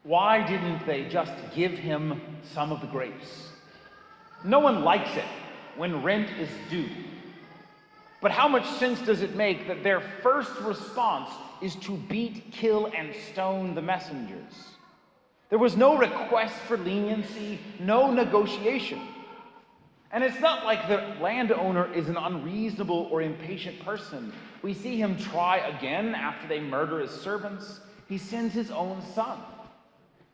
Why didn't they just give him some of the grapes? No one likes it when rent is due. But how much sense does it make that their first response is to beat, kill, and stone the messengers? There was no request for leniency, no negotiation. And it's not like the landowner is an unreasonable or impatient person. We see him try again after they murder his servants. He sends his own son.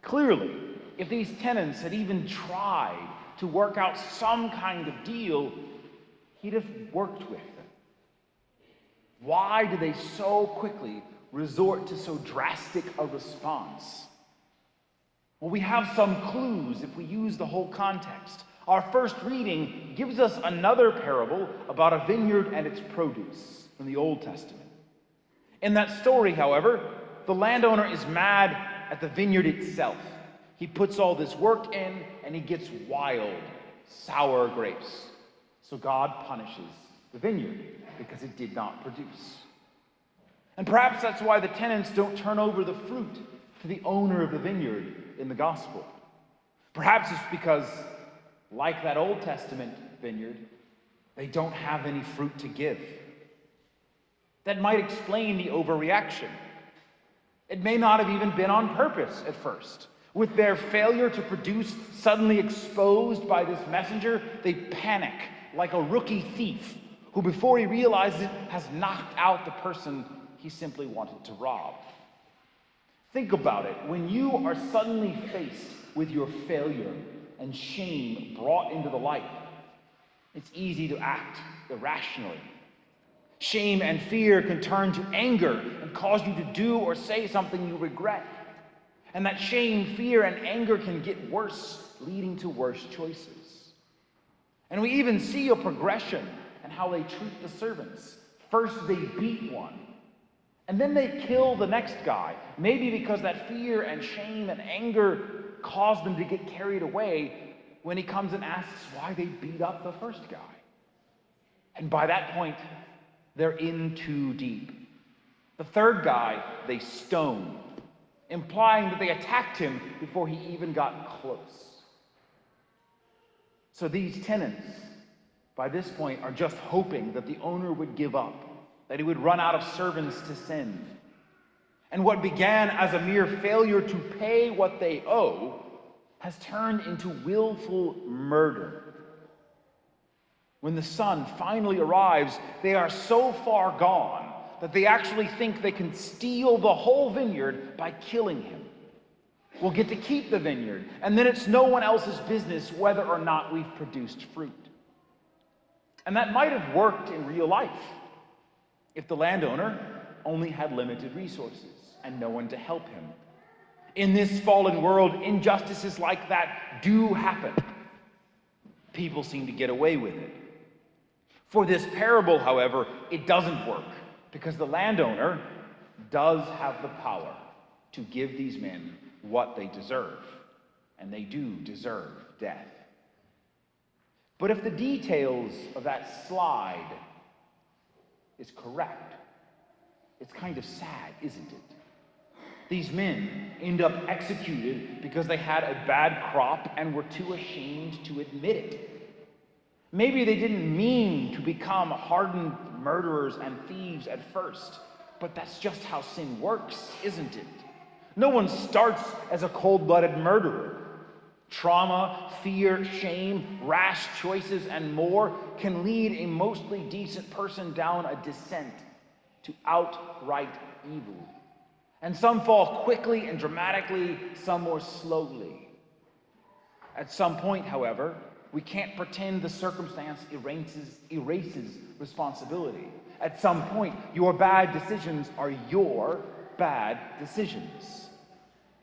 Clearly, if these tenants had even tried to work out some kind of deal, he'd have worked with them. Why do they so quickly resort to so drastic a response? Well, we have some clues if we use the whole context. Our first reading gives us another parable about a vineyard and its produce from the Old Testament. In that story, however, the landowner is mad at the vineyard itself. He puts all this work in and he gets wild, sour grapes. So God punishes the vineyard because it did not produce. And perhaps that's why the tenants don't turn over the fruit to the owner of the vineyard in the gospel. Perhaps it's because, like that Old Testament vineyard, they don't have any fruit to give. That might explain the overreaction. It may not have even been on purpose at first. With their failure to produce suddenly exposed by this messenger, they panic like a rookie thief who, before he realizes it, has knocked out the person he simply wanted to rob. Think about it. When you are suddenly faced with your failure and shame brought into the light, it's easy to act irrationally. Shame and fear can turn to anger and cause you to do or say something you regret. And that shame, fear, and anger can get worse, leading to worse choices. And we even see a progression in how they treat the servants. First, they beat one, and then they kill the next guy, maybe because that fear and shame and anger caused them to get carried away when he comes and asks why they beat up the first guy. And by that point, they're in too deep. The third guy, they stone, implying that they attacked him before he even got close. So these tenants, by this point, are just hoping that the owner would give up, that he would run out of servants to send. And what began as a mere failure to pay what they owe has turned into willful murder. When the son finally arrives, they are so far gone that they actually think they can steal the whole vineyard by killing him. We'll get to keep the vineyard, and then it's no one else's business whether or not we've produced fruit. And that might have worked in real life if the landowner only had limited resources and no one to help him. In this fallen world, injustices like that do happen. People seem to get away with it. For this parable, however, it doesn't work, because the landowner does have the power to give these men what they deserve, and they do deserve death. But if the details of that slide is correct, it's kind of sad, isn't it? These men end up executed because they had a bad crop and were too ashamed to admit it. Maybe they didn't mean to become hardened murderers and thieves at first, but that's just how sin works, isn't it? No one starts as a cold-blooded murderer. Trauma, fear, shame, rash choices, and more can lead a mostly decent person down a descent to outright evil. And some fall quickly and dramatically, some more slowly. At some point, however, we can't pretend the circumstance erases responsibility. At some point, your bad decisions are your bad decisions.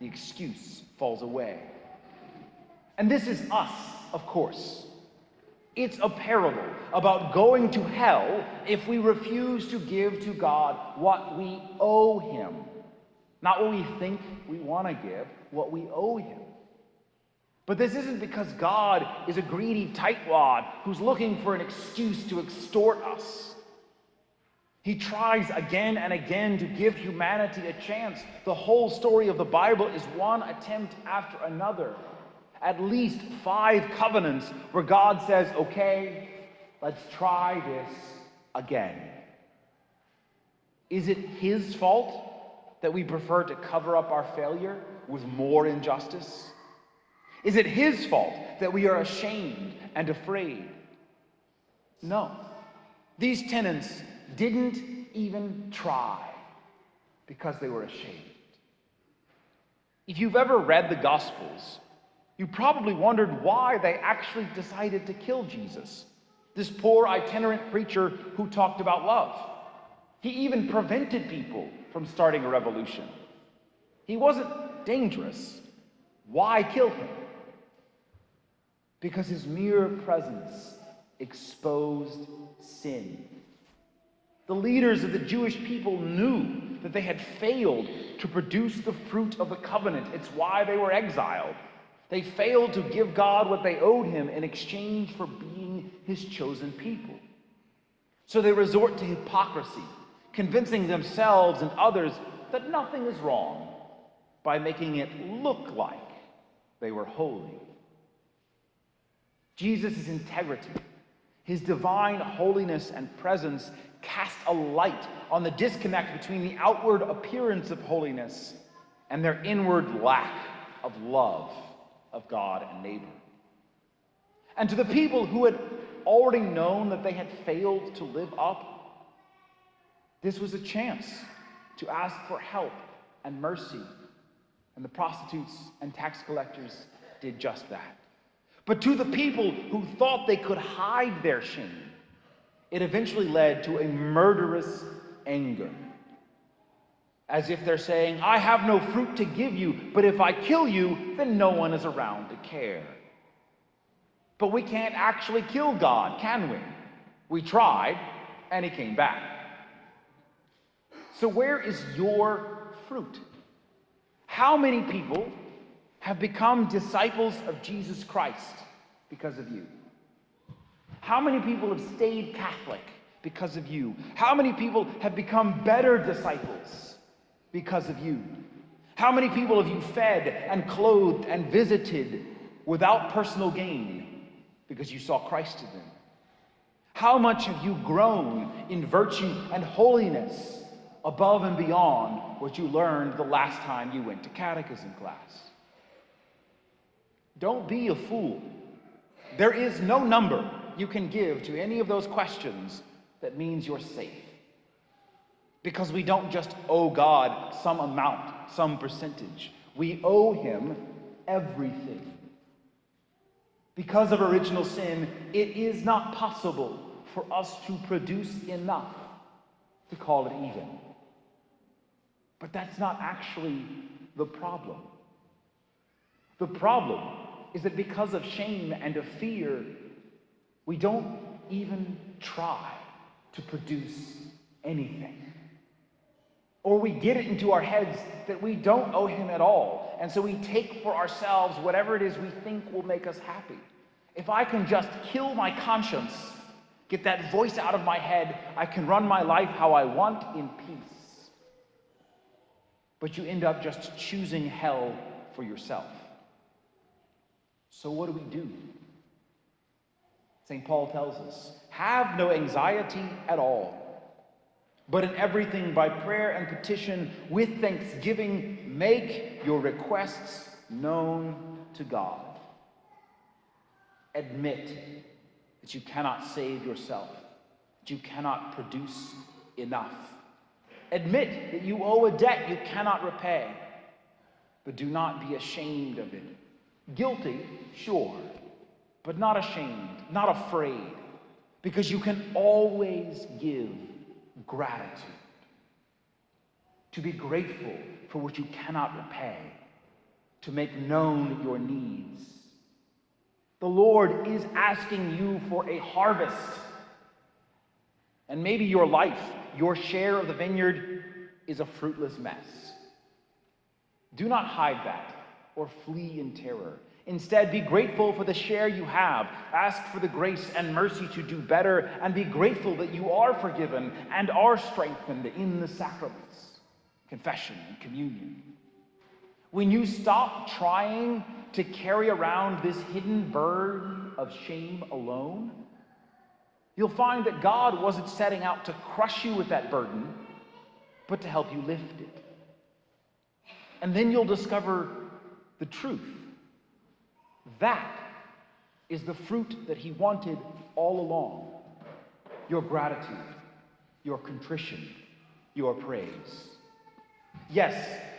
The excuse falls away. And this is us, of course. It's a parable about going to hell if we refuse to give to God what we owe him. Not what we think we want to give, what we owe him. But this isn't because God is a greedy tightwad who's looking for an excuse to extort us. He tries again and again to give humanity a chance. The whole story of the Bible is one attempt after another. At least 5 covenants where God says, okay, let's try this again. Is it his fault that we prefer to cover up our failure with more injustice? Is it his fault that we are ashamed and afraid? No. These tenants didn't even try because they were ashamed. If you've ever read the Gospels, you probably wondered why they actually decided to kill Jesus, this poor itinerant preacher who talked about love. He even prevented people from starting a revolution. He wasn't dangerous. Why kill him? Because his mere presence exposed sin. The leaders of the Jewish people knew that they had failed to produce the fruit of the covenant. It's why they were exiled. They failed to give God what they owed him in exchange for being his chosen people. So they resort to hypocrisy, convincing themselves and others that nothing is wrong by making it look like they were holy. Jesus' integrity, his divine holiness and presence cast a light on the disconnect between the outward appearance of holiness and their inward lack of love of God and neighbor. And to the people who had already known that they had failed to live up, this was a chance to ask for help and mercy. And the prostitutes and tax collectors did just that. But to the people who thought they could hide their shame, it eventually led to a murderous anger. As if they're saying, I have no fruit to give you, but if I kill you, then no one is around to care. But we can't actually kill God, can we? We tried, and he came back. So where is your fruit? How many people have become disciples of Jesus Christ because of you? How many people have stayed Catholic because of you? How many people have become better disciples because of you? How many people have you fed and clothed and visited without personal gain because you saw Christ in them? How much have you grown in virtue and holiness above and beyond what you learned the last time you went to catechism class? Don't be a fool. There is no number you can give to any of those questions that means you're safe. Because we don't just owe God some amount, some percentage. We owe him everything. Because of original sin, it is not possible for us to produce enough to call it even. But that's not actually the problem. The problem is that because of shame and of fear, we don't even try to produce anything. Or we get it into our heads that we don't owe him at all, and so we take for ourselves whatever it is we think will make us happy. If I can just kill my conscience, get that voice out of my head, I can run my life how I want in peace. But you end up just choosing hell for yourself. So what do we do? St. Paul tells us, have no anxiety at all, but in everything by prayer and petition with thanksgiving, make your requests known to God. Admit that you cannot save yourself, that you cannot produce enough. Admit that you owe a debt you cannot repay, but do not be ashamed of it. Guilty, sure, but not ashamed, not afraid, because you can always give gratitude. To be grateful for what you cannot repay, to make known your needs. The Lord is asking you for a harvest. And maybe your life, your share of the vineyard, is a fruitless mess. Do not hide that or flee in terror. Instead, be grateful for the share you have. Ask for the grace and mercy to do better, and be grateful that you are forgiven and are strengthened in the sacraments, confession and communion. When you stop trying to carry around this hidden burden of shame alone, you'll find that God wasn't setting out to crush you with that burden, but to help you lift it. And then you'll discover the truth. That is the fruit that he wanted all along. Your gratitude, your contrition, your praise. Yes,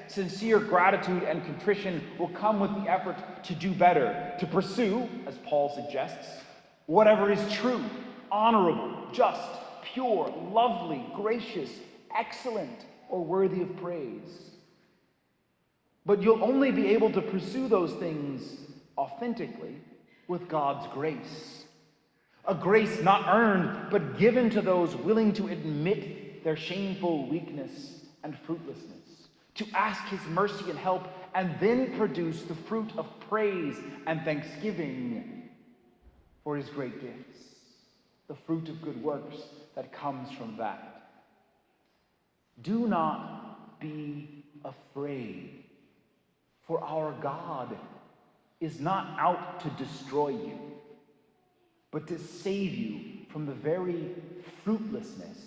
sincere gratitude and contrition will come with the effort to do better, to pursue, as Paul suggests, whatever is true, honorable, just, pure, lovely, gracious, excellent, or worthy of praise. But you'll only be able to pursue those things authentically with God's grace. A grace not earned, but given to those willing to admit their shameful weakness and fruitlessness, to ask his mercy and help, and then produce the fruit of praise and thanksgiving for his great gifts, the fruit of good works that comes from that. Do not be afraid, for our God is not out to destroy you, but to save you from the very fruitlessness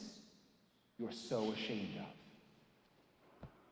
you're so ashamed of.